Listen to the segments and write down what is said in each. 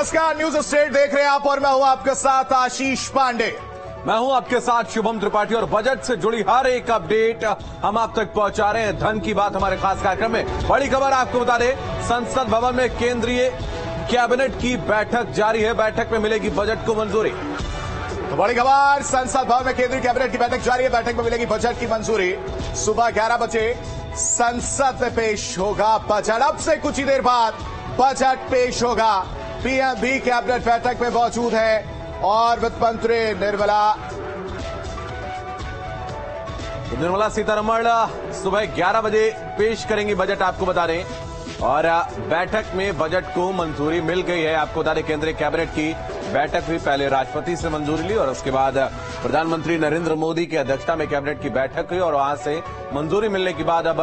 नमस्कार, news state देख रहे हैं आप और मैं हूं आपके साथ आशीष पांडे। मैं हूं आपके साथ शुभम त्रिपाठी और बजट से जुड़ी हर एक अपडेट हम आप तक पहुंचा रहे हैं। धन की बात हमारे खास कार्यक्रम में। बड़ी खबर आपको बता दें, संसद भवन में केंद्रीय कैबिनेट की बैठक जारी है। बैठक में मिलेगी बजट को मंजूरी। तो बड़ी खबर, संसद भवन में केंद्रीय कैबिनेट की बैठक जारी है। बैठक में मिलेगी बजट की मंजूरी। सुबह 11 बजे संसद में पेश होगा बजट। अब से कुछ ही देर बाद बजट पेश होगा। पीएम भी कैबिनेट बैठक में मौजूद है और वित्त मंत्री निर्मला सीतारमण सुबह 11 बजे पेश करेंगी बजट, आपको बता दें। और बैठक में बजट को मंजूरी मिल गई है। आपको बता दें, केंद्रीय कैबिनेट की बैठक हुई। पहले राष्ट्रपति से मंजूरी ली और उसके बाद प्रधानमंत्री नरेंद्र मोदी की अध्यक्षता में कैबिनेट की बैठक हुई और वहां से मंजूरी मिलने के बाद अब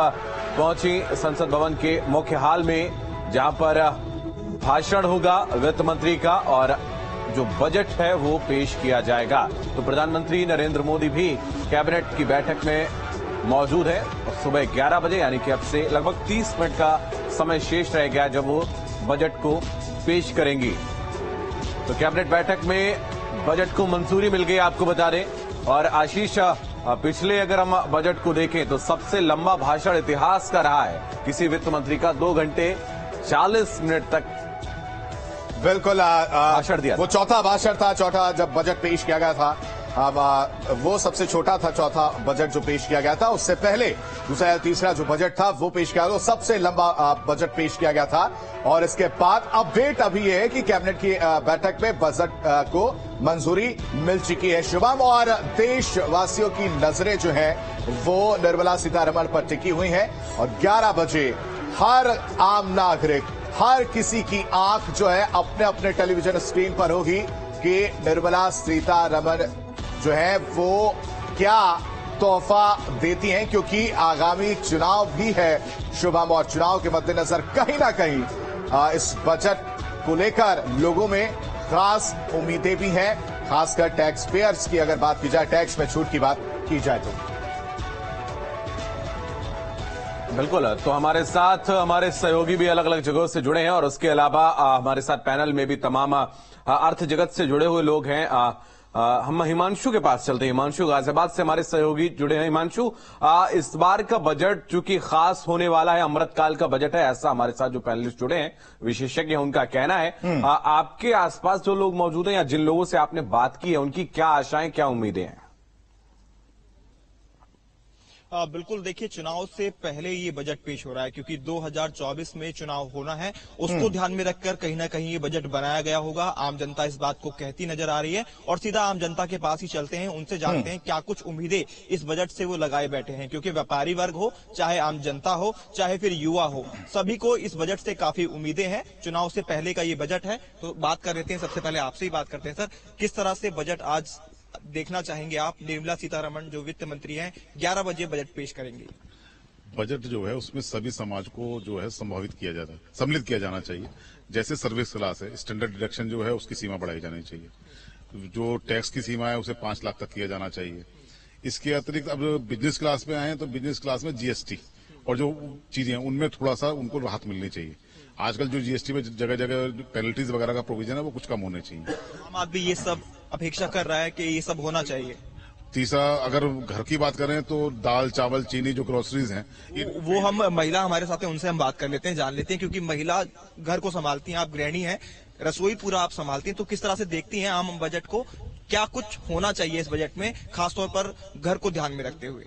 पहुंची संसद भवन के मुख्य हॉल में, जहां पर भाषण होगा वित्त मंत्री का और जो बजट है वो पेश किया जाएगा। तो प्रधानमंत्री नरेंद्र मोदी भी कैबिनेट की बैठक में मौजूद है और सुबह 11 बजे यानी कि अब से लगभग 30 मिनट का समय शेष रह गया जब वो बजट को पेश करेंगी। तो कैबिनेट बैठक में बजट को मंजूरी मिल गई, आपको बता दें। और आशीष, पिछले अगर हम बजट को देखें तो सबसे लंबा भाषण इतिहास का रहा है किसी वित्त मंत्री का। 2 घंटे 40 मिनट तक बिल्कुल भाषण दिया। वो चौथा भाषण था, चौथा जब बजट पेश किया गया था। अब वो सबसे छोटा था चौथा बजट जो पेश किया गया था। उससे पहले दूसरा या तीसरा जो बजट था वो पेश किया गया, तो सबसे लंबा बजट पेश किया गया था। और इसके बाद अपडेट अभी है कि कैबिनेट की बैठक में बजट को मंजूरी मिल चुकी है शुभम। और देशवासियों की नजरें जो है वो निर्मला सीतारमण पर टिकी हुई है और 11 बजे हर आम नागरिक, हर किसी की आंख जो है अपने अपने टेलीविजन स्क्रीन पर होगी कि निर्मला सीतारमण जो है वो क्या तोहफा देती हैं, क्योंकि आगामी चुनाव भी है शुभम। और चुनाव के मद्देनजर कहीं ना कहीं इस बजट को लेकर लोगों में खास उम्मीदें भी हैं, खासकर टैक्स पेयर्स की अगर बात की जाए, टैक्स में छूट की बात की जाए तो। बिल्कुल, तो हमारे साथ हमारे सहयोगी भी अलग अलग जगहों से जुड़े हैं और उसके अलावा हमारे साथ पैनल में भी तमाम अर्थ जगत से जुड़े हुए लोग हैं। हम हिमांशु के पास चलते हैं। हिमांशु गाजियाबाद से हमारे सहयोगी जुड़े हैं। हिमांशु, इस बार का बजट चूंकि खास होने वाला है, अमृतकाल का बजट है, ऐसा हमारे साथ जो पैनलिस्ट जुड़े हैं, विशेषज्ञ हैं, उनका कहना है। आपके आसपास जो लोग मौजूद हैं या जिन लोगों से आपने बात की है, उनकी क्या आशाएं, क्या उम्मीदें हैं? बिल्कुल, देखिए, चुनाव से पहले ये बजट पेश हो रहा है क्योंकि 2024 में चुनाव होना है। उसको ध्यान में रखकर कहीं ना कहीं ये बजट बनाया गया होगा। आम जनता इस बात को कहती नजर आ रही है और सीधा आम जनता के पास ही चलते हैं, उनसे जानते हैं क्या कुछ उम्मीदें इस बजट से वो लगाए बैठे हैं। क्योंकि व्यापारी वर्ग हो, चाहे आम जनता हो, चाहे फिर युवा हो, सभी को इस बजट से काफी उम्मीदें हैं। चुनाव से पहले का ये बजट है, तो बात कर लेते हैं। सबसे पहले आपसे ही बात करते हैं सर, किस तरह से बजट आज देखना चाहेंगे आप? निर्मला सीतारमण जो वित्त मंत्री हैं 11 बजे बजट पेश करेंगे। बजट जो है उसमें सभी समाज को जो है सम्मिलित किया जाना चाहिए। जैसे सर्विस क्लास है, स्टैंडर्ड डिडक्शन जो है उसकी सीमा बढ़ाई जानी चाहिए। जो टैक्स की सीमा है उसे 5 लाख तक किया जाना चाहिए। इसके अतिरिक्त अब बिजनेस क्लास में आए हैं तो बिजनेस क्लास में जीएसटी और जो चीजें हैं उनमें थोड़ा सा उनको राहत मिलनी चाहिए। आजकल जो जीएसटी में जगह जगह पेनल्टीज वगैरह का प्रोविजन है वो कुछ कम होने चाहिए। आम आदमी ये सब अपेक्षा कर रहा है कि ये सब होना चाहिए। तीसरा, अगर घर की बात करें तो दाल, चावल, चीनी जो ग्रोसरीज हैं वो हम महिला हमारे साथ हैं, उनसे हम बात कर लेते हैं, जान लेते हैं। क्योंकि महिला घर को संभालती हैं, आप गृहिणी हैं, रसोई पूरा आप संभालती हैं, तो किस तरह से देखती हैं आम बजट को? क्या कुछ होना चाहिए इस बजट में, खासतौर पर घर को ध्यान में रखते हुए?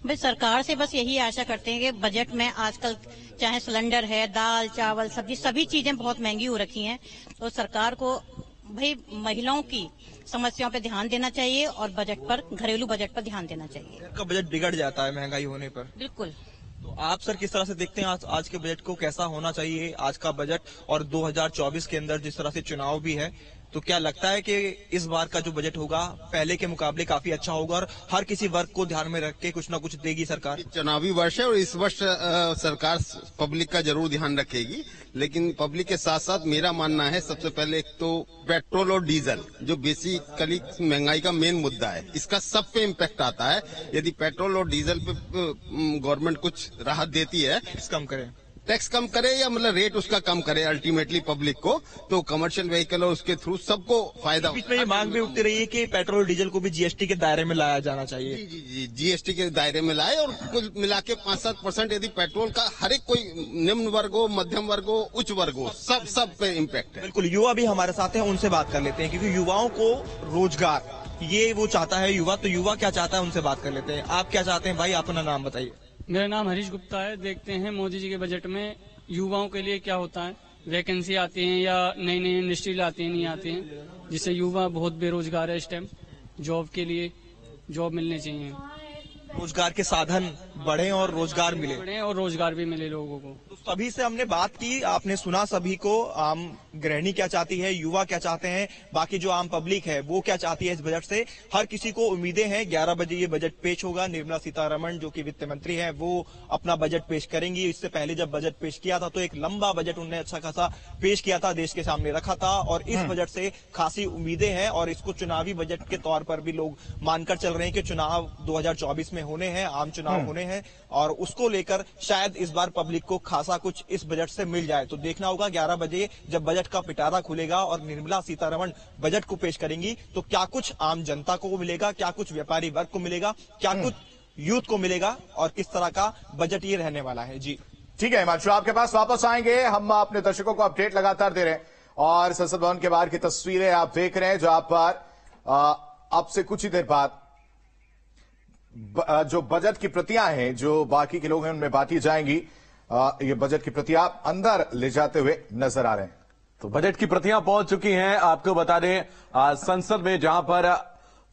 भाई, सरकार से बस यही आशा करते हैं कि बजट में आजकल चाहे सिलेंडर है, दाल, चावल, सब्जी, सभी चीजें बहुत महंगी हो रखी हैं, तो सरकार को भाई महिलाओं की समस्याओं पे ध्यान देना चाहिए और बजट पर, घरेलू बजट पर ध्यान देना चाहिए। घर का बजट बिगड़ जाता है महंगाई होने पर। बिल्कुल। तो आप सर किस तरह से देखते हैं आज के बजट को? कैसा होना चाहिए आज का बजट? और 2024 के अंदर जिस तरह से चुनाव भी है, तो क्या लगता है कि इस बार का जो बजट होगा पहले के मुकाबले काफी अच्छा होगा और हर किसी वर्ग को ध्यान में रख के कुछ ना कुछ देगी सरकार? चुनावी वर्ष है और इस वर्ष सरकार पब्लिक का जरूर ध्यान रखेगी, लेकिन पब्लिक के साथ साथ मेरा मानना है सबसे पहले एक तो पेट्रोल और डीजल जो बेसिकली महंगाई का मेन मुद्दा है, इसका सब पे इम्पैक्ट आता है। यदि पेट्रोल और डीजल पे गवर्नमेंट कुछ राहत देती है, कम करें टैक्स कम करे या मतलब रेट उसका कम करे अल्टीमेटली पब्लिक को, तो कमर्शियल व्हीकल और उसके थ्रू सबको फायदा। बीच में ये मांग भी उठती रही है कि पेट्रोल डीजल को भी जीएसटी के दायरे में लाया जाना चाहिए। जी जी जी, जीएसटी के दायरे में लाए और कुल मिला के 5-7% यदि पेट्रोल का हर एक कोई निम्न वर्ग हो, मध्यम वर्ग हो, उच्च वर्ग हो, सब पे इम्पैक्ट है। बिल्कुल, युवा भी हमारे साथ हैं, उनसे बात कर लेते हैं क्योंकि युवाओं को रोजगार ये वो चाहता है युवा, तो युवा क्या चाहता है उनसे बात कर लेते हैं। आप क्या चाहते हैं भाई, अपना नाम बताइए। मेरा नाम हरीश गुप्ता है। देखते हैं मोदी जी के बजट में युवाओं के लिए क्या होता है, वैकेंसी आती हैं या नई नई इंडस्ट्री आती हैं, नहीं आती हैं, जिससे युवा बहुत बेरोजगार है इस टाइम। जॉब के लिए जॉब मिलने चाहिए, रोजगार के साधन बढ़े और रोजगार मिले, बढ़े और रोजगार भी मिले लोगों को। तो सभी से हमने बात की, आपने सुना सभी को। आम गृहिणी क्या चाहती है, युवा क्या चाहते हैं, बाकी जो आम पब्लिक है वो क्या चाहती है इस बजट से। हर किसी को उम्मीदें हैं। 11 बजे ये बजट पेश होगा। निर्मला सीतारमण जो कि वित्त मंत्री है वो अपना बजट पेश करेंगी। इससे पहले जब बजट पेश किया था तो एक लंबा बजट उन्होंने अच्छा खासा पेश किया था, देश के सामने रखा था, और इस बजट से खासी उम्मीदें हैं और इसको चुनावी बजट के तौर पर भी लोग मानकर चल रहे हैं कि चुनाव 2024 में होने हैं, आम चुनाव होने हैं, और उसको लेकर शायद इस बार पब्लिक को खासा कुछ इस बजट से मिल जाए। तो देखना होगा 11 बजे जब बजट का पिटारा खुलेगा और निर्मला सीतारमण बजट को पेश करेंगी तो क्या कुछ आम जनता को मिलेगा, क्या कुछ व्यापारी वर्ग को मिलेगा, क्या कुछ यूथ को मिलेगा, और किस तरह का बजट ये रहने वाला है। जी ठीक है हिमांशु, आपके पास वापस आएंगे। हम अपने दर्शकों को अपडेट लगातार दे रहे हैं और संसद भवन के बाहर की तस्वीरें आप देख रहे हैं जहां पर अब से कुछ ही देर बाद जो बजट की प्रतियां हैं जो बाकी के लोग हैं उनमें बांटी जाएंगी। ये बजट की प्रतियां अंदर ले जाते हुए नजर आ रहे हैं। तो बजट की प्रतियां पहुंच चुकी हैं। आपको बता दें संसद में जहां पर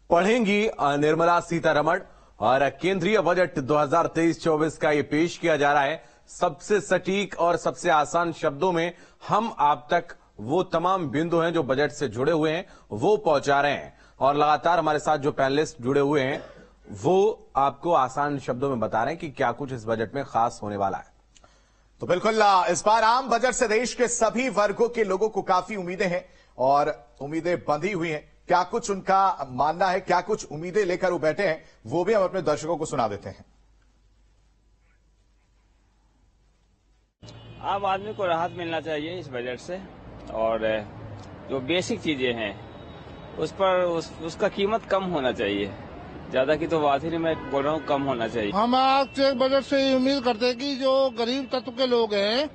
पढ़ेंगी निर्मला सीतारमण और केंद्रीय बजट 2023-24 का ये पेश किया जा रहा है। सबसे सटीक और सबसे आसान शब्दों में हम आप तक वो तमाम बिंदु हैं जो बजट से जुड़े हुए हैं वो पहुंचा रहे हैं, और लगातार हमारे साथ जो पैनलिस्ट जुड़े हुए हैं वो आपको आसान शब्दों में बता रहे हैं कि क्या कुछ इस बजट में खास होने वाला है। तो बिल्कुल इस बार आम बजट से देश के सभी वर्गों के लोगों को काफी उम्मीदें हैं और उम्मीदें बंधी हुई हैं। क्या कुछ उनका मानना है, क्या कुछ उम्मीदें लेकर वो बैठे हैं, वो भी हम अपने दर्शकों को सुना देते हैं। आम आदमी को राहत मिलना चाहिए इस बजट से, और जो बेसिक चीजें हैं उस पर उसका कीमत कम होना चाहिए। ज्यादा की तो बात ही नहीं, मैं बोल रहा हूँ कम होना चाहिए। हम आज से बजट से ये उम्मीद करते हैं कि जो गरीब तत्व के लोग हैं,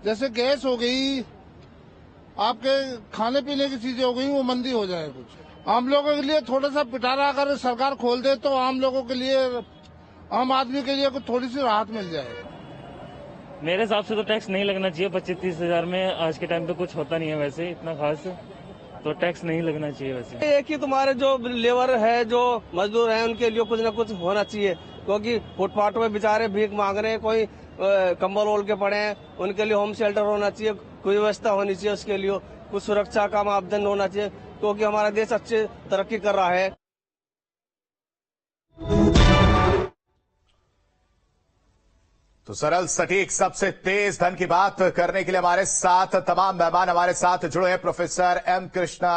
जैसे गैस हो गई, आपके खाने पीने की चीजें हो गई, वो मंदी हो जाए। कुछ आम लोगों के लिए थोड़ा सा पिटारा अगर सरकार खोल दे तो आम लोगों के लिए, आम आदमी के लिए कुछ थोड़ी सी राहत मिल जाए। मेरे हिसाब से तो टैक्स नहीं लगना चाहिए। 25-30 हजार में आज के टाइम पे कुछ होता नहीं है वैसे इतना खास, तो टैक्स नहीं लगना चाहिए वैसे। एक ही तुम्हारे जो लेबर है, जो मजदूर हैं, उनके लिए कुछ न कुछ होना चाहिए, क्योंकि फुटपाथ में बेचारे भीख मांग रहे हैं, कोई कंबल ओढ़ के पड़े हैं, उनके लिए होम शेल्टर होना चाहिए, कोई व्यवस्था होनी चाहिए, उसके लिए कुछ सुरक्षा का मापदंड होना चाहिए, क्योंकि हमारा देश अच्छी तरक्की कर रहा है। तो सरल सटीक सबसे तेज धन की बात करने के लिए हमारे साथ तमाम मेहमान हमारे साथ जुड़े हैं। प्रोफेसर एम कृष्णा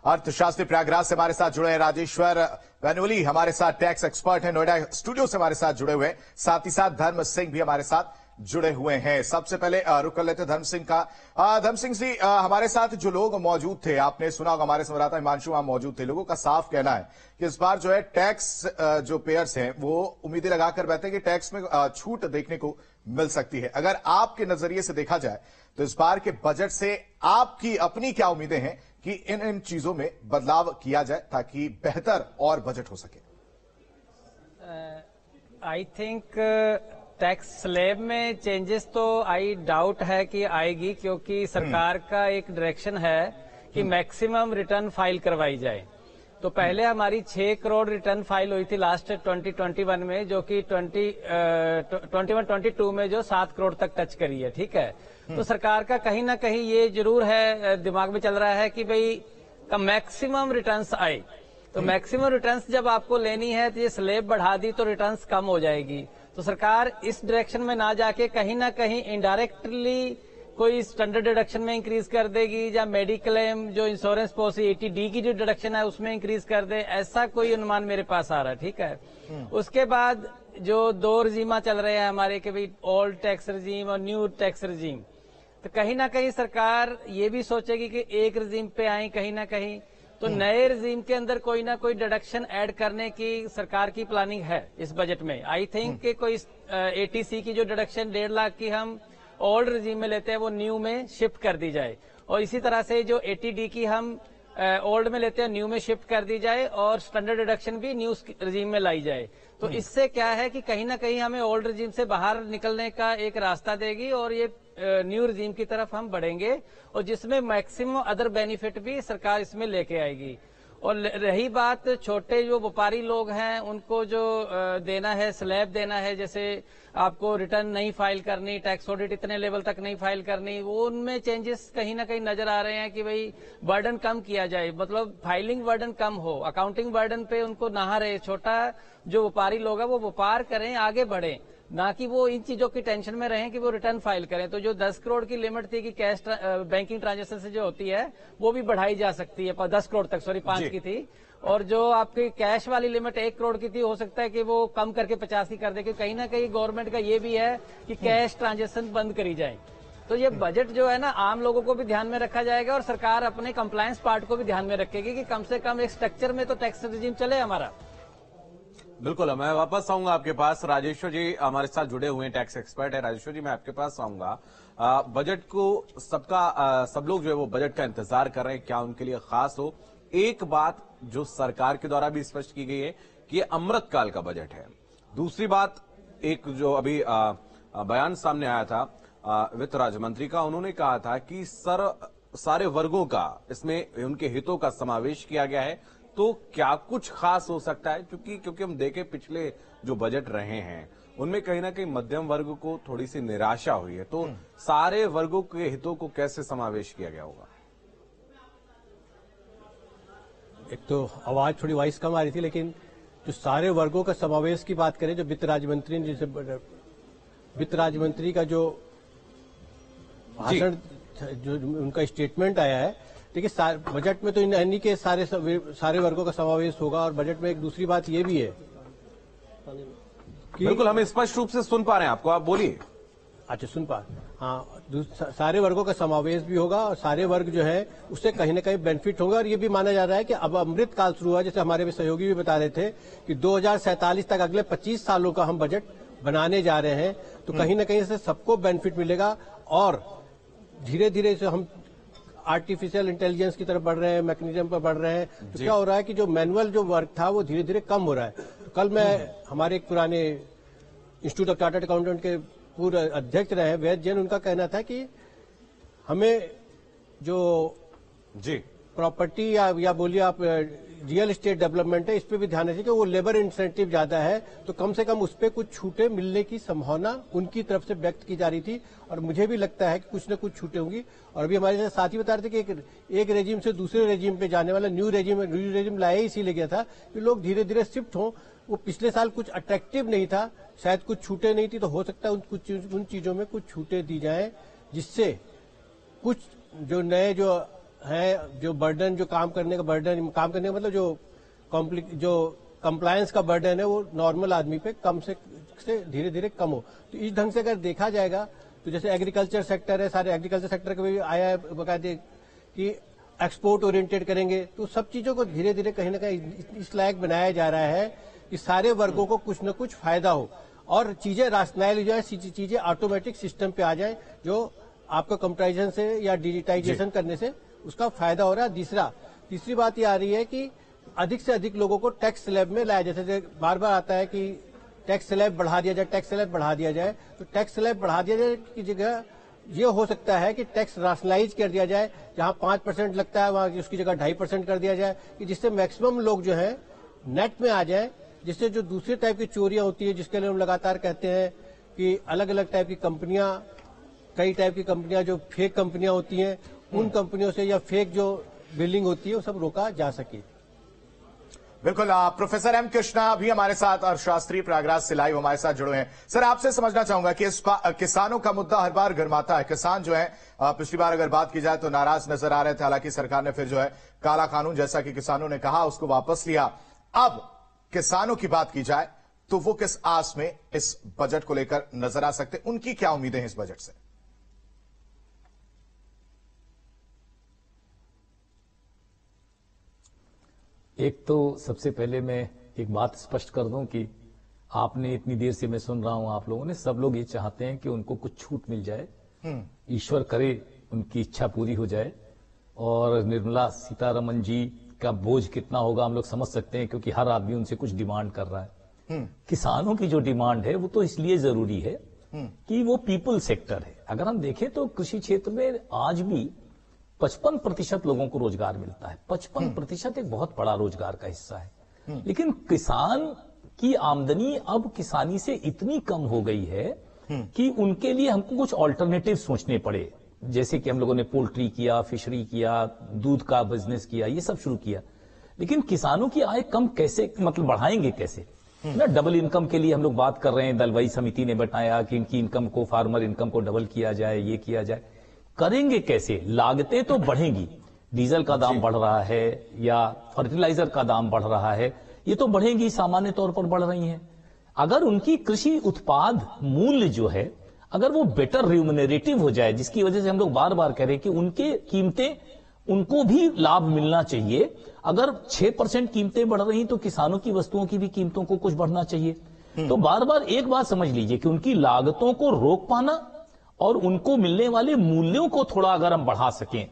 अर्थशास्त्री प्रयागराज से हमारे साथ जुड़े हैं। राजेश्वर वेनुली हमारे साथ टैक्स एक्सपर्ट हैं, नोएडा स्टूडियो से हमारे साथ जुड़े हुए हैं। साथ ही साथ धर्म सिंह भी हमारे साथ जुड़े हुए हैं। सबसे पहले रुक कर लेते धर्म सिंह का। धर्म सिंह जी, हमारे साथ जो लोग मौजूद थे, आपने सुना होगा, हमारे संवाददाता हिमांशु वहां मौजूद थे। लोगों का साफ कहना है कि इस बार जो है टैक्स जो पेयर्स हैं वो उम्मीदें लगाकर बैठे हैं कि टैक्स में छूट देखने को मिल सकती है। अगर आपके नजरिए से देखा जाए तो इस बार के बजट से आपकी अपनी क्या उम्मीदें हैं कि इन चीजों में बदलाव किया जाए ताकि बेहतर और बजट हो सके? आई थिंक टैक्स स्लैब में चेंजेस तो आई डाउट है कि आएगी, क्योंकि सरकार का एक डायरेक्शन है कि मैक्सिमम रिटर्न फाइल करवाई जाए। तो पहले हमारी 6 करोड़ रिटर्न फाइल हुई थी लास्ट 2021 में, जो कि 2021-22 में जो 7 करोड़ तक टच करी है। ठीक है, तो सरकार का कहीं ना कहीं ये जरूर है, दिमाग में चल रहा है कि भाई का मैक्सिमम रिटर्न्स आए। तो मैक्सिमम रिटर्न्स जब आपको लेनी है तो ये स्लैब बढ़ा दी तो रिटर्न्स कम हो जाएगी। तो सरकार इस डायरेक्शन में ना जाके कहीं ना कहीं इनडायरेक्टली कोई स्टैंडर्ड डिडक्शन में इंक्रीज कर देगी, या मेडिक्लेम जो इंश्योरेंस पॉलिसी 80D की जो डिडक्शन है उसमें इंक्रीज कर दे, ऐसा कोई अनुमान मेरे पास आ रहा है। ठीक है, उसके बाद जो दो रजीमा चल रहे हैं हमारे के भाई ओल्ड टैक्स रजीम और न्यू टैक्स रजीम, तो कहीं ना कहीं सरकार ये भी सोचेगी कि एक रजीम पे आए कहीं ना कहीं, तो नए रजीम के अंदर कोई ना कोई डिडक्शन ऐड करने की सरकार की प्लानिंग है इस बजट में। आई थिंक कि कोई एटीसी की जो डिडक्शन 1.5 लाख की हम ओल्ड रजीम में लेते हैं वो न्यू में शिफ्ट कर दी जाए, और इसी तरह से जो 80D की हम ओल्ड में लेते हैं न्यू में शिफ्ट कर दी जाए, और स्टैंडर्ड डिडक्शन भी न्यू रजीम में लाई जाए। तो इससे क्या है कि कहीं ना कहीं हमें ओल्ड रजीम से बाहर निकलने का एक रास्ता देगी और ये न्यू रजीम की तरफ हम बढ़ेंगे, और जिसमें मैक्सिमम अदर बेनिफिट भी सरकार इसमें लेके आएगी। और रही बात छोटे जो व्यापारी लोग हैं उनको जो देना है, स्लैब देना है, जैसे आपको रिटर्न नहीं फाइल करनी, टैक्स ऑडिट इतने लेवल तक नहीं फाइल करनी, वो उनमें चेंजेस कहीं ना कहीं नजर आ रहे हैं कि भाई बर्डन कम किया जाए, मतलब फाइलिंग बर्डन कम हो, अकाउंटिंग बर्डन पे उनको ना रहे। छोटा जो व्यापारी लोग हैं वो व्यापार करें, आगे बढ़ें, ना कि वो इन चीजों की टेंशन में रहें कि वो रिटर्न फाइल करें। तो जो 10 करोड़ की लिमिट थी कि कैश बैंकिंग ट्रांजैक्शन से जो होती है वो भी बढ़ाई जा सकती है 10 करोड़ तक, सॉरी 5 की थी, और जो आपकी कैश वाली लिमिट 1 करोड़ की थी हो सकता है कि वो कम करके 50 की कर दे, क्योंकि कहीं ना कहीं गवर्नमेंट का ये भी है कि कैश ट्रांजैक्शन बंद करी जाए। तो ये बजट जो है ना आम लोगों को भी ध्यान में रखा जाएगा, और सरकार अपने कंप्लायंस पार्ट को भी ध्यान में रखेगी कि कम से कम एक स्ट्रक्चर में तो टैक्स रिजीम चले हमारा। बिल्कुल, मैं वापस आऊंगा आपके पास। राजेश्वर जी हमारे साथ जुड़े हुए हैं, टैक्स एक्सपर्ट है। राजेश्वर जी, मैं आपके पास आऊंगा। बजट को सब लोग जो है वो बजट का इंतजार कर रहे हैं, क्या उनके लिए खास हो। एक बात जो सरकार के द्वारा भी स्पष्ट की गई है कि ये अमृतकाल का बजट है। दूसरी बात, एक जो अभी बयान सामने आया था वित्त राज्य मंत्री का, उन्होंने कहा था कि सारे वर्गों का इसमें उनके हितों का समावेश किया गया है। तो क्या कुछ खास हो सकता है, क्योंकि हम देखें पिछले जो बजट रहे हैं उनमें कहीं ना कहीं मध्यम वर्ग को थोड़ी सी निराशा हुई है, तो सारे वर्गों के हितों को कैसे समावेश किया गया होगा? एक तो आवाज थोड़ी वॉइस कम आ रही थी, लेकिन जो सारे वर्गों का समावेश की बात करें, जो वित्त राज्य मंत्री ने, जैसे वित्त राज्य मंत्री का जो भाषण, जो उनका स्टेटमेंट आया है, देखिए बजट में तो इन्हीं के सारे वर्गों का समावेश होगा। और बजट में एक दूसरी बात ये भी है कि बिल्कुल हम स्पष्ट रूप से सुन पा रहे हैं आपको, आप बोलिए। अच्छा, सुन पा, हाँ, सारे वर्गों का समावेश भी होगा और सारे वर्ग जो है उससे कहीं ना कहीं बेनिफिट होगा। और ये भी माना जा रहा है कि अब अमृत काल शुरू हुआ, जैसे हमारे सहयोगी भी बता रहे थे कि 2047 तक अगले 25 सालों का हम बजट बनाने जा रहे हैं। तो कहीं ना कहीं से सबको बेनिफिट मिलेगा, और धीरे धीरे से हम आर्टिफिशियल इंटेलिजेंस की तरफ बढ़ रहे हैं, मैकेनिज्म पर बढ़ रहे हैं। तो क्या हो रहा है कि जो मैनुअल जो वर्क था वो धीरे धीरे कम हो रहा है। तो कल मैं हमारे एक पुराने इंस्टीट्यूट ऑफ चार्टर्ड अकाउंटेंट के पूर्व अध्यक्ष रहे वैद्य जैन, उनका कहना था कि हमें जो प्रॉपर्टी या बोलिए आप रियल एस्टेट डेवलपमेंट है, इस पे भी ध्यान रखिए कि वो लेबर इंसेंटिव ज्यादा है, तो कम से कम उस पे कुछ छूटें मिलने की संभावना उनकी तरफ से व्यक्त की जा रही थी। और मुझे भी लगता है कि कुछ न कुछ छूटें होंगी। और अभी हमारे साथी बता रहे थे कि एक रेजिम से दूसरे रेजिम पे जाने वाला न्यू रेजिम लाया ही इसीलिए गया था कि लोग धीरे धीरे शिफ्ट हों। वो पिछले साल कुछ अट्रैक्टिव नहीं था, शायद कुछ छूटें नहीं थी, तो हो सकता है उन चीजों में कुछ छूटें दी जाए, जिससे कुछ जो नए जो है, जो बर्डन, जो काम करने का मतलब जो कंप्लायंस का बर्डन है, वो नॉर्मल आदमी पे कम से धीरे धीरे कम हो। तो इस ढंग से अगर देखा जाएगा तो जैसे एग्रीकल्चर सेक्टर है, सारे एग्रीकल्चर सेक्टर का भी आया है बकायदे कि एक्सपोर्ट ओरिएंटेड करेंगे। तो सब चीजों को धीरे धीरे कहीं ना कहीं इस लायक बनाया जा रहा है कि सारे वर्गों को कुछ न कुछ फायदा हो और चीजें राशनलाइज हो जाए, चीजें ऑटोमेटिक सिस्टम पे आ जाए, जो आपको कंप्यूटराइजेशन से या डिजिटाइजेशन करने से उसका फायदा हो रहा है। तीसरी बात ये आ रही है कि अधिक से अधिक लोगों को टैक्स स्लैब में लाया, जैसे बार बार आता है कि टैक्स स्लैब बढ़ा दिया जाए, तो टैक्स स्लैब बढ़ा दिया जाए की जगह ये हो सकता है कि टैक्स राशनलाइज कर दिया जाए, जहां 5% लगता है वहां उसकी जगह 2.5% कर दिया जाए, कि जिससे मैक्सिमम लोग जो है नेट में आ जाए, जिससे जो दूसरे टाइप की चोरियां होती है, जिसके लिए हम लगातार कहते हैं कि अलग अलग टाइप की कंपनियां, कई टाइप की कंपनियां जो फेक कंपनियां होती हैं, उन कंपनियों से या फेक जो बिल्डिंग होती है वो सब रोका जा सके। बिल्कुल। प्रोफेसर एम कृष्णा भी हमारे साथ, अर्थशास्त्री प्रयागराज से लाइव हमारे साथ जुड़े हैं। सर, आपसे समझना चाहूंगा कि किसानों का मुद्दा हर बार गर्माता है। किसान जो है पिछली बार अगर बात की जाए तो नाराज नजर आ रहे थे, हालांकि सरकार ने फिर जो है काला कानून, जैसा कि किसानों ने कहा, उसको वापस लिया। अब किसानों की बात की जाए तो वो किस आस में इस बजट को लेकर नजर आ सकते, उनकी क्या उम्मीदें हैं इस बजट से? एक तो सबसे पहले मैं एक बात स्पष्ट कर दूं कि आपने इतनी देर से मैं सुन रहा हूं, आप लोगों ने, सब लोग ये चाहते हैं कि उनको कुछ छूट मिल जाए, ईश्वर करे उनकी इच्छा पूरी हो जाए। और निर्मला सीतारमण जी का बोझ कितना होगा हम लोग समझ सकते हैं, क्योंकि हर आदमी उनसे कुछ डिमांड कर रहा है। किसानों की जो डिमांड है वो तो इसलिए जरूरी है कि वो पीपल सेक्टर है। अगर हम देखें तो कृषि क्षेत्र में आज भी 55% लोगों को रोजगार मिलता है। 55% एक बहुत बड़ा रोजगार का हिस्सा है। लेकिन किसान की आमदनी अब किसानी से इतनी कम हो गई है कि उनके लिए हमको कुछ ऑल्टरनेटिव सोचने पड़े। जैसे कि हम लोगों ने पोल्ट्री किया, फिशरी किया, दूध का बिजनेस किया, ये सब शुरू किया। लेकिन किसानों की आय कम कैसे, मतलब बढ़ाएंगे कैसे ना? डबल इनकम के लिए हम लोग बात कर रहे हैं। दलवाई समिति ने बताया कि इनकी इनकम को, फार्मर इनकम को डबल किया जाए, ये किया जाए। करेंगे कैसे? लागतें तो बढ़ेंगी, डीजल का दाम बढ़ रहा है या फर्टिलाइजर का दाम बढ़ रहा है, ये तो बढ़ेंगी, सामान्य तौर पर बढ़ रही हैं। अगर उनकी कृषि उत्पाद मूल्य जो है, अगर वो बेटर रिम्यूनरेटिव हो जाए, जिसकी वजह से हम लोग बार बार कह रहे हैं कि उनके कीमतें, उनको भी लाभ मिलना चाहिए। अगर 6% कीमतें बढ़ रही तो किसानों की वस्तुओं की भी कीमतों को कुछ बढ़ना चाहिए। तो बार बार एक बात समझ लीजिए कि उनकी लागतों को रोक पाना और उनको मिलने वाले मूल्यों को थोड़ा अगर हम बढ़ा सकें,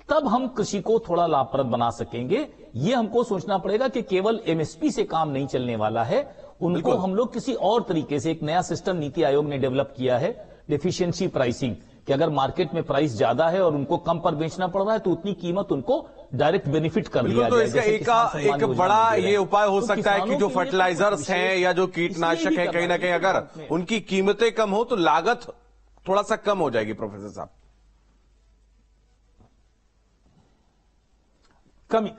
तब हम कृषि को थोड़ा लाभप्रद बना सकेंगे। ये हमको सोचना पड़ेगा कि केवल एमएसपी से काम नहीं चलने वाला है, उनको हम लोग किसी और तरीके से, एक नया सिस्टम नीति आयोग ने डेवलप किया है, डेफिशिएंसी प्राइसिंग, कि अगर मार्केट में प्राइस ज्यादा है और उनको कम पर बेचना पड़ रहा है तो उतनी कीमत उनको डायरेक्ट बेनिफिट कर दिया तो जाए। इसका एक बड़ा ये उपाय हो सकता है कि जो फर्टिलाइजर्स हैं या जो कीटनाशक है, कहीं ना कहीं अगर उनकी कीमतें कम हो तो लागत थोड़ा सा कम हो जाएगी। प्रोफेसर साहब, कम,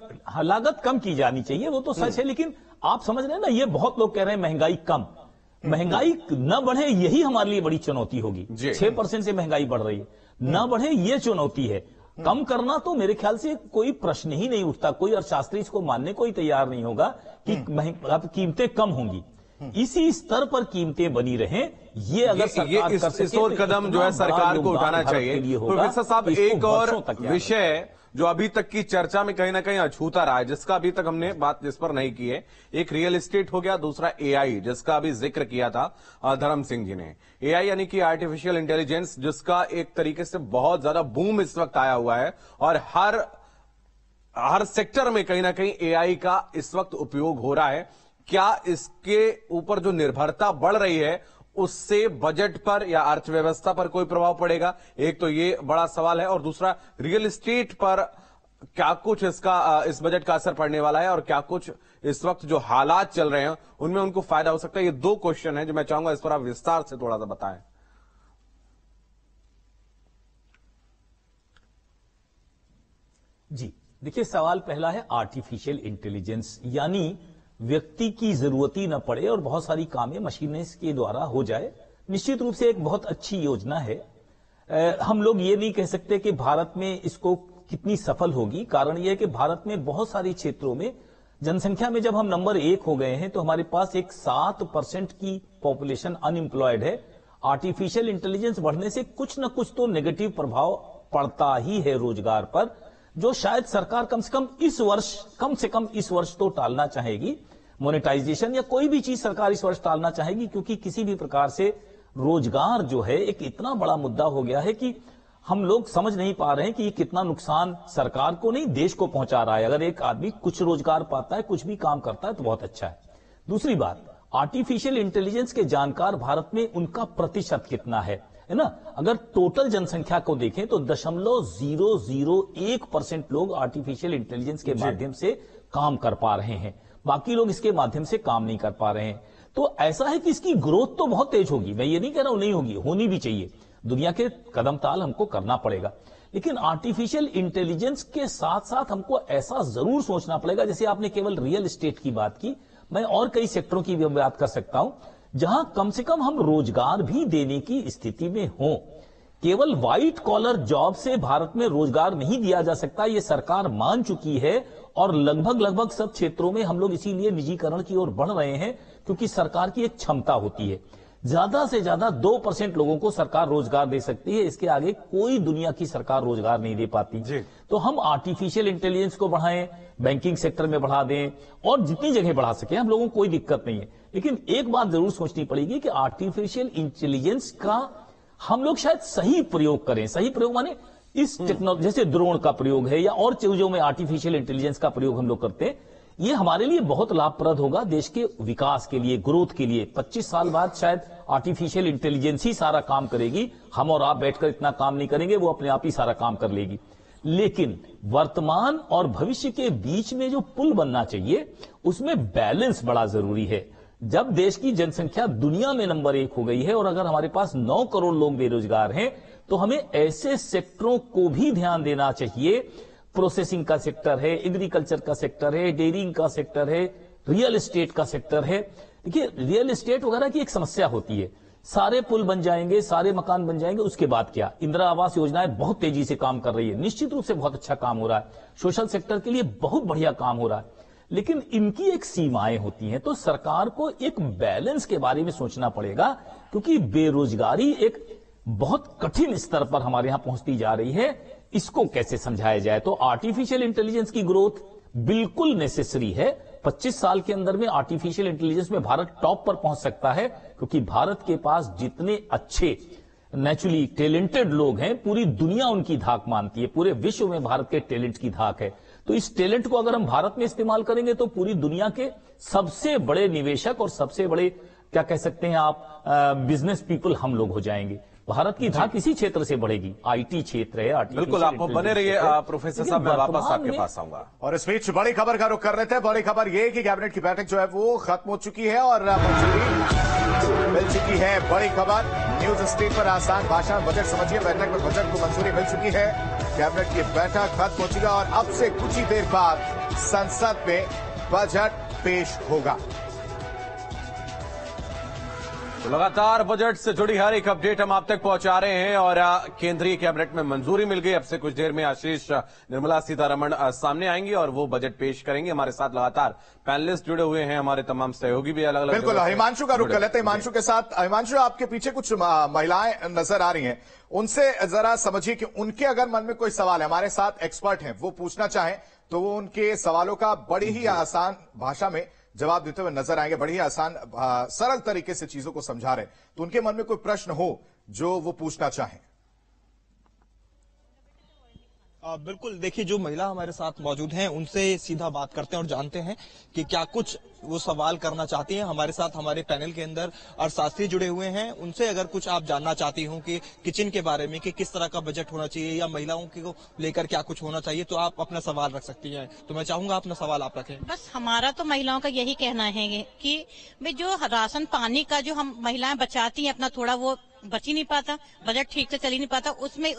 लागत कम की जानी चाहिए, वो तो सच है। लेकिन आप समझ रहे हैं ना, ये बहुत लोग कह रहे हैं महंगाई कम, महंगाई न बढ़े यही हमारे लिए बड़ी चुनौती होगी। 6% से महंगाई बढ़ रही है, न बढ़े ये चुनौती है। कम करना तो मेरे ख्याल से कोई प्रश्न ही नहीं उठता, कोई अर्थशास्त्री इसको मानने को ही तैयार नहीं होगा कि कीमतें कम होंगी। इसी स्तर पर कीमतें बनी रहें, ये अगर सरकार कर सके, इस और कदम जो है सरकार को उठाना चाहिए। प्रोफेसर साहब, एक और विषय जो अभी तक की चर्चा में कहीं ना कहीं अछूता रहा है, जिसका अभी तक हमने बात जिस पर नहीं की है, एक रियल एस्टेट हो गया, दूसरा एआई, जिसका अभी जिक्र किया था धर्म सिंह जी ने। एआई यानी कि आर्टिफिशियल इंटेलिजेंस, जिसका एक तरीके से बहुत ज्यादा बूम इस वक्त आया हुआ है और हर सेक्टर में कहीं ना कहीं एआई का इस वक्त उपयोग हो रहा है। क्या इसके ऊपर जो निर्भरता बढ़ रही है उससे बजट पर या अर्थव्यवस्था पर कोई प्रभाव पड़ेगा? एक तो ये बड़ा सवाल है, और दूसरा रियल एस्टेट पर क्या कुछ इस बजट का असर पड़ने वाला है और क्या कुछ इस वक्त जो हालात चल रहे हैं उनमें उनको फायदा हो सकता है? ये दो क्वेश्चन है जो मैं चाहूंगा इस पर आप विस्तार से थोड़ा सा बताएं। जी देखिए, सवाल पहला है आर्टिफिशियल इंटेलिजेंस, यानी व्यक्ति की जरूरत ही न पड़े और बहुत सारी कामें मशीनें के द्वारा हो जाए। निश्चित रूप से एक बहुत अच्छी योजना है। हम लोग ये नहीं कह सकते कि भारत में इसको कितनी सफल होगी। कारण यह है कि भारत में बहुत सारे क्षेत्रों में जनसंख्या में जब हम नंबर 1 हो गए हैं तो हमारे पास एक 7% की पॉपुलेशन अनएम्प्लॉयड है। आर्टिफिशियल इंटेलिजेंस बढ़ने से कुछ न कुछ तो नेगेटिव प्रभाव पड़ता ही है रोजगार पर, जो शायद सरकार कम से कम इस वर्ष तो टालना चाहेगी। मोनेटाइजेशन या कोई भी चीज सरकार इस वर्ष टालना चाहेगी, क्योंकि किसी भी प्रकार से रोजगार जो है एक इतना बड़ा मुद्दा हो गया है कि हम लोग समझ नहीं पा रहे हैं कि ये कितना नुकसान सरकार को नहीं देश को पहुंचा रहा है। अगर एक आदमी कुछ रोजगार पाता है, कुछ भी काम करता है तो बहुत अच्छा है। दूसरी बात, आर्टिफिशियल इंटेलिजेंस के जानकार भारत में उनका प्रतिशत कितना है ना? अगर टोटल जनसंख्या को देखें तो 0.001% लोग आर्टिफिशियल इंटेलिजेंस के माध्यम से काम कर पा रहे हैं, बाकी लोग इसके माध्यम से काम नहीं कर पा रहे हैं। तो ऐसा है कि इसकी ग्रोथ तो बहुत तेज होगी, मैं ये नहीं कह रहा हूं नहीं होगी, होनी भी चाहिए। दुनिया के कदम ताल हमको करना पड़ेगा, लेकिन आर्टिफिशियल इंटेलिजेंस के साथ साथ हमको ऐसा जरूर सोचना पड़ेगा, जैसे आपने केवल रियल एस्टेट की बात की, मैं और कई सेक्टरों की भी बात कर सकता हूं, जहां कम से कम हम रोजगार भी देने की स्थिति में हों केवल व्हाइट कॉलर जॉब से भारत में रोजगार नहीं दिया जा सकता, ये सरकार मान चुकी है। और लगभग सब क्षेत्रों में हम लोग इसीलिए निजीकरण की ओर बढ़ रहे हैं, क्योंकि सरकार की एक क्षमता होती है, ज्यादा से ज्यादा 2% लोगों को सरकार रोजगार दे सकती है, इसके आगे कोई दुनिया की सरकार रोजगार नहीं दे पाती। तो हम आर्टिफिशियल इंटेलिजेंस को बढ़ाएं, बैंकिंग सेक्टर में बढ़ा दें, और जितनी जगह बढ़ा सके हम लोगों को कोई दिक्कत नहीं है। लेकिन एक बात जरूर सोचनी पड़ेगी कि आर्टिफिशियल इंटेलिजेंस का हम लोग शायद सही प्रयोग करें। सही प्रयोग माने इस टेक्नोलॉजी, जैसे ड्रोन का प्रयोग है या और चीजों में आर्टिफिशियल इंटेलिजेंस का प्रयोग हम लोग करते हैं, ये हमारे लिए बहुत लाभप्रद होगा, देश के विकास के लिए, ग्रोथ के लिए। 25 साल बाद शायद आर्टिफिशियल इंटेलिजेंस ही सारा काम करेगी, हम और आप बैठकर इतना काम नहीं करेंगे, वो अपने आप ही सारा काम कर लेगी। लेकिन वर्तमान और भविष्य के बीच में जो पुल बनना चाहिए, उसमें बैलेंस बड़ा जरूरी है। जब देश की जनसंख्या दुनिया में नंबर 1 हो गई है और अगर हमारे पास 9 करोड़ लोग बेरोजगार हैं, तो हमें ऐसे सेक्टरों को भी ध्यान देना चाहिए। प्रोसेसिंग का सेक्टर है, एग्रीकल्चर का सेक्टर है, डेयरिंग का सेक्टर है, रियल एस्टेट का सेक्टर है। देखिए, रियल एस्टेट वगैरह की एक समस्या होती है, सारे पुल बन जाएंगे, सारे मकान बन जाएंगे, उसके बाद क्या? इंदिरा आवास योजनाएं बहुत तेजी से काम कर रही है, निश्चित रूप से बहुत अच्छा काम हो रहा है, सोशल सेक्टर के लिए बहुत बढ़िया काम हो रहा है, लेकिन इनकी एक सीमाएं होती हैं। तो सरकार को एक बैलेंस के बारे में सोचना पड़ेगा, क्योंकि बेरोजगारी एक बहुत कठिन स्तर पर हमारे यहां पहुंचती जा रही है, इसको कैसे समझाया जाए? तो आर्टिफिशियल इंटेलिजेंस की ग्रोथ बिल्कुल नेसेसरी है। 25 साल के अंदर में आर्टिफिशियल इंटेलिजेंस में भारत टॉप पर पहुंच सकता है, क्योंकि भारत के पास जितने अच्छे नेचुरली टैलेंटेड लोग हैं, पूरी दुनिया उनकी धाक मानती है, पूरे विश्व में भारत के टैलेंट की धाक है। तो इस टैलेंट को अगर हम भारत में इस्तेमाल करेंगे तो पूरी दुनिया के सबसे बड़े निवेशक और सबसे बड़े, क्या कह सकते हैं आप, बिजनेस पीपल हम लोग हो जाएंगे। भारत की धाक इसी क्षेत्र से बढ़ेगी, आईटी क्षेत्र है। बिल्कुल, आप बने रहिए प्रोफेसर साहब, मैं वापस आपके पास आऊंगा। और इस बीच बड़ी खबर का रुख कर रहे थे। बड़ी खबर ये कि कैबिनेट की बैठक जो है वो खत्म हो चुकी है और मंजूरी मिल चुकी है। बड़ी खबर न्यूज स्क्रीन पर, आसान भाषा में बजट समझिए। बैठक में बजट को मंजूरी मिल चुकी है, कैबिनेट की बैठक खत्म हो चुकी है और अब से कुछ ही देर बाद संसद में बजट पेश होगा। तो लगातार बजट से जुड़ी हर एक अपडेट हम आप तक पहुंचा रहे हैं और केंद्रीय कैबिनेट में मंजूरी मिल गई। अब से कुछ देर में आशीष निर्मला सीतारमण सामने आएंगी और वो बजट पेश करेंगे। हमारे साथ लगातार पैनलिस्ट जुड़े हुए हैं, हमारे तमाम सहयोगी भी अलग अलग। बिल्कुल, हिमांशु का रुख कर लेते हैं। हिमांशु के साथ, हिमांशु आपके पीछे कुछ महिलाएं नजर आ रही हैं, उनसे जरा समझिए कि उनके अगर मन में कोई सवाल है, हमारे साथ एक्सपर्ट हैं, वो पूछना चाहें तो वो उनके सवालों का बड़ी ही आसान भाषा में जवाब देते हुए नजर आएंगे। बड़ी आसान सरल तरीके से चीजों को समझा रहे, तो उनके मन में कोई प्रश्न हो जो वो पूछना चाहें। बिल्कुल, देखिए, जो महिला हमारे साथ मौजूद हैं उनसे सीधा बात करते हैं और जानते हैं कि क्या कुछ वो सवाल करना चाहती हैं। हमारे साथ हमारे पैनल के अंदर अर्थशास्त्री जुड़े हुए हैं, उनसे अगर कुछ आप जानना चाहती हो कि किचन के बारे में, कि किस तरह का बजट होना चाहिए या महिलाओं को लेकर क्या कुछ होना चाहिए, तो आप अपना सवाल रख सकती हैं। तो मैं चाहूंगा अपना सवाल आप रखें। बस हमारा तो महिलाओं का यही कहना है कि भाई जो राशन पानी का जो हम महिलाएं बचाती हैं अपना, थोड़ा वो बच ही नहीं पाता, बजट ठीक से चल ही नहीं पाता, उसमें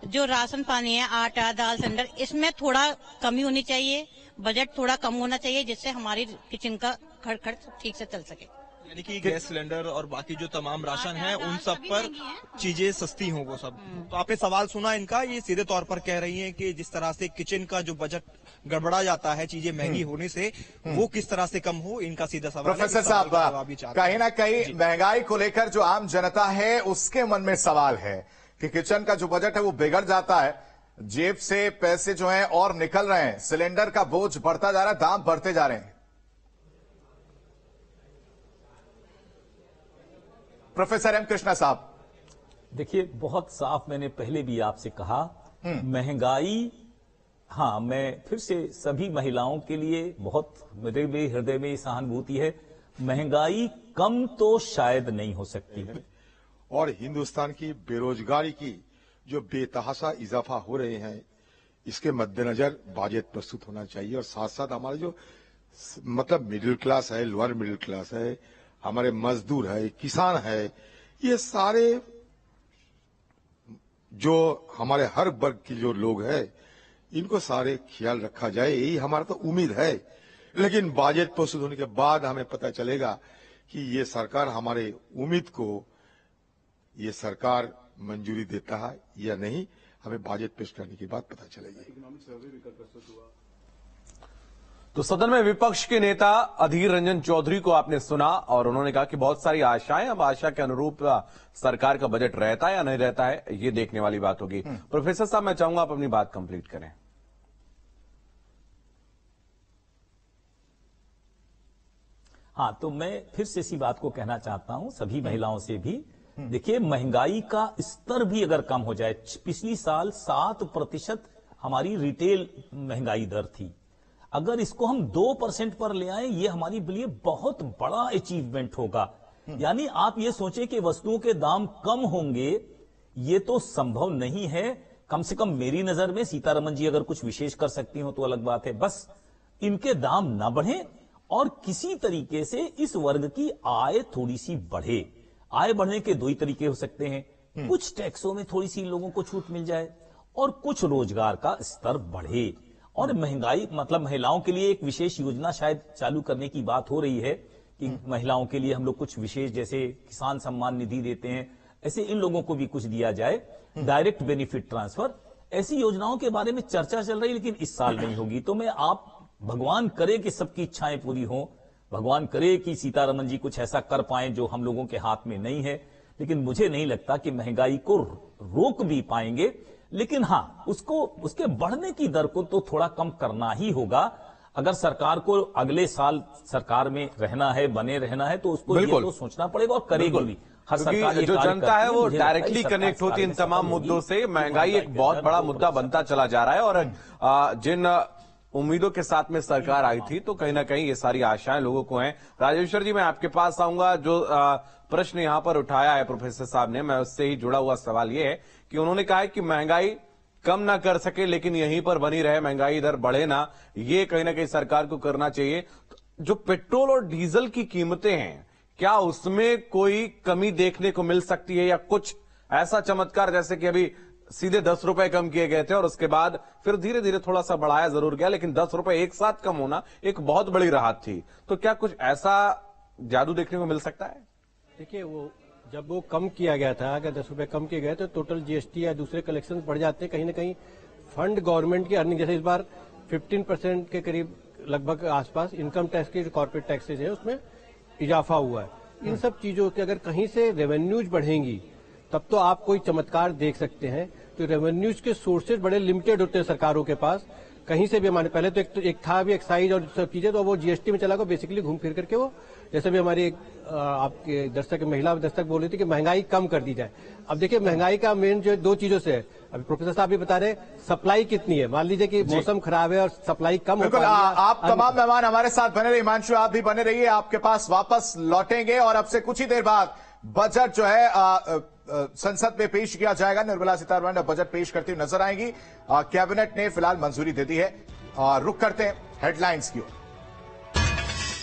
जो राशन पानी है, आटा दाल सिलेंडर, इसमें थोड़ा कमी होनी चाहिए, बजट थोड़ा कम होना चाहिए, जिससे हमारी किचन का खर्च ठीक से चल सके। यानी कि गैस सिलेंडर और बाकी जो तमाम राशन है उन सब पर चीजें सस्ती हों वो सब। तो आपने सवाल सुना इनका, ये सीधे तौर पर कह रही हैं कि जिस तरह से किचन का जो बजट गड़बड़ा जाता है चीजें महंगी होने से, वो किस तरह से कम हो, इनका सीधा सवाल। प्रोफेसर साहब, कहीं ना कहीं महंगाई को लेकर जो आम जनता है उसके मन में सवाल है कि किचन का जो बजट है वो बिगड़ जाता है, जेब से पैसे जो हैं और निकल रहे हैं, सिलेंडर का बोझ बढ़ता जा रहा है, दाम बढ़ते जा रहे हैं। प्रोफेसर एम कृष्णा साहब, देखिए, बहुत साफ मैंने पहले भी आपसे कहा, महंगाई, हाँ, मैं फिर से सभी महिलाओं के लिए बहुत मेरे भी हृदय में सहानुभूति है, महंगाई कम तो शायद नहीं हो सकती है। और हिंदुस्तान की बेरोजगारी की जो बेतहाशा इजाफा हो रहे हैं, इसके मद्देनजर बजट प्रस्तुत होना चाहिए। और साथ साथ हमारे जो मतलब मिडिल क्लास है, लोअर मिडिल क्लास है, हमारे मजदूर है, किसान है, ये सारे जो हमारे हर वर्ग के जो लोग हैं, इनको सारे ख्याल रखा जाए, यही हमारा तो उम्मीद है। लेकिन बजट प्रस्तुत होने के बाद हमें पता चलेगा कि ये सरकार हमारे उम्मीद को, ये सरकार मंजूरी देता है या नहीं, हमें बजट पेश करने के बाद पता चलेगी। तो सदन में विपक्ष के नेता अधीर रंजन चौधरी को आपने सुना और उन्होंने कहा कि बहुत सारी आशाएं, अब आशा के अनुरूप सरकार का बजट रहता है या नहीं रहता है, ये देखने वाली बात होगी। प्रोफेसर साहब, मैं चाहूंगा आप अपनी बात कंप्लीट करें। हाँ, तो मैं फिर से इसी बात को कहना चाहता हूं सभी महिलाओं से भी। देखिए, महंगाई का स्तर भी अगर कम हो जाए, पिछली साल 7% हमारी रिटेल महंगाई दर थी, अगर इसको हम 2% पर ले आए, ये हमारे लिए बहुत बड़ा अचीवमेंट होगा। यानी आप ये सोचें कि वस्तुओं के दाम कम होंगे, ये तो संभव नहीं है। कम से कम मेरी नजर में सीतारमन जी अगर कुछ विशेष कर सकती हो तो अलग बात है, बस इनके दाम ना बढ़े और किसी तरीके से इस वर्ग की आय थोड़ी सी बढ़े। आय बढ़ने के दो ही तरीके हो सकते हैं, कुछ टैक्सों में थोड़ी सी लोगों को छूट मिल जाए और कुछ रोजगार का स्तर बढ़े। और महंगाई मतलब महिलाओं के लिए एक विशेष योजना शायद चालू करने की बात हो रही है कि महिलाओं के लिए हम लोग कुछ विशेष, जैसे किसान सम्मान निधि देते हैं, ऐसे इन लोगों को भी कुछ दिया जाए, डायरेक्ट बेनिफिट ट्रांसफर। ऐसी योजनाओं के बारे में चर्चा चल रही है, लेकिन इस साल नहीं होगी। तो मैं भगवान करे कि सबकी इच्छाएं पूरी हों, भगवान करे कि सीतारमन जी कुछ ऐसा कर पाएं जो हम लोगों के हाथ में नहीं है, लेकिन मुझे नहीं लगता कि महंगाई को रोक भी पाएंगे। लेकिन हाँ, उसके बढ़ने की दर को तो थोड़ा कम करना ही होगा। अगर सरकार को अगले साल सरकार में रहना है, बने रहना है, तो उसको ये तो सोचना पड़ेगा और करेगी भी। हर सरकार जो जनता है वो डायरेक्टली कनेक्ट होती है इन तमाम मुद्दों से। महंगाई एक बहुत बड़ा मुद्दा बनता चला जा रहा है और जिन उम्मीदों के साथ में सरकार आई थी, तो कहीं ना कहीं ये सारी आशाएं लोगों को हैं। राजेश्वर जी, मैं आपके पास आऊंगा। जो प्रश्न यहां पर उठाया है प्रोफेसर साहब ने, मैं उससे ही जुड़ा हुआ सवाल ये है कि उन्होंने कहा है कि महंगाई कम ना कर सके लेकिन यहीं पर बनी रहे, महंगाई दर बढ़े ना, ये कहीं ना कहीं सरकार को करना चाहिए। जो पेट्रोल और डीजल की कीमतें हैं, क्या उसमें कोई कमी देखने को मिल सकती है या कुछ ऐसा चमत्कार, जैसे कि अभी सीधे 10 रुपए कम किए गए थे और उसके बाद फिर धीरे धीरे थोड़ा सा बढ़ाया जरूर गया, लेकिन 10 रुपए एक साथ कम होना एक बहुत बड़ी राहत थी। तो क्या कुछ ऐसा जादू देखने को मिल सकता है? देखिए, जब वो कम किया गया था, अगर 10 रुपए कम किए गए तो टोटल जीएसटी या दूसरे कलेक्शन बढ़ जाते हैं। कहीं ना कहीं फंड गवर्नमेंट की अर्निंग, जैसे इस बार 15% के करीब लगभग आसपास इनकम टैक्स के जो कॉर्पोरेट टैक्सेज है उसमें इजाफा हुआ है। इन सब चीजों के अगर कहीं से रेवेन्यूज बढ़ेंगी तब तो आप कोई चमत्कार देख सकते हैं। तो रेवेन्यूज के सोर्सेज बड़े लिमिटेड होते हैं सरकारों के पास। कहीं से भी हमारे पहले तो एक था भी एक्साइज और सब चीजें, तो वो जीएसटी में चला गया, बेसिकली घूम फिर करके वो, जैसे भी हमारी आपके दर्शक महिला दर्शक बोल रही थी कि महंगाई कम कर दी जाए। अब देखिए, महंगाई का मेन जो दो चीजों से है, अभी प्रोफेसर साहब भी बता रहे, सप्लाई कितनी है। मान लीजिए कि मौसम खराब है और सप्लाई कम हो पा रही है। आप तमाम मेहमान हमारे साथ बने रहिए। हिमांशु, आप भी बने रहिए, आपके पास वापस लौटेंगे और अब से कुछ ही देर बाद बजट जो है संसद में पेश किया जाएगा। निर्मला सीतारमण बजट पेश करती हुई नजर आएंगी। कैबिनेट ने फिलहाल मंजूरी दे दी है। रुक करते हैं हेडलाइंस की ओर।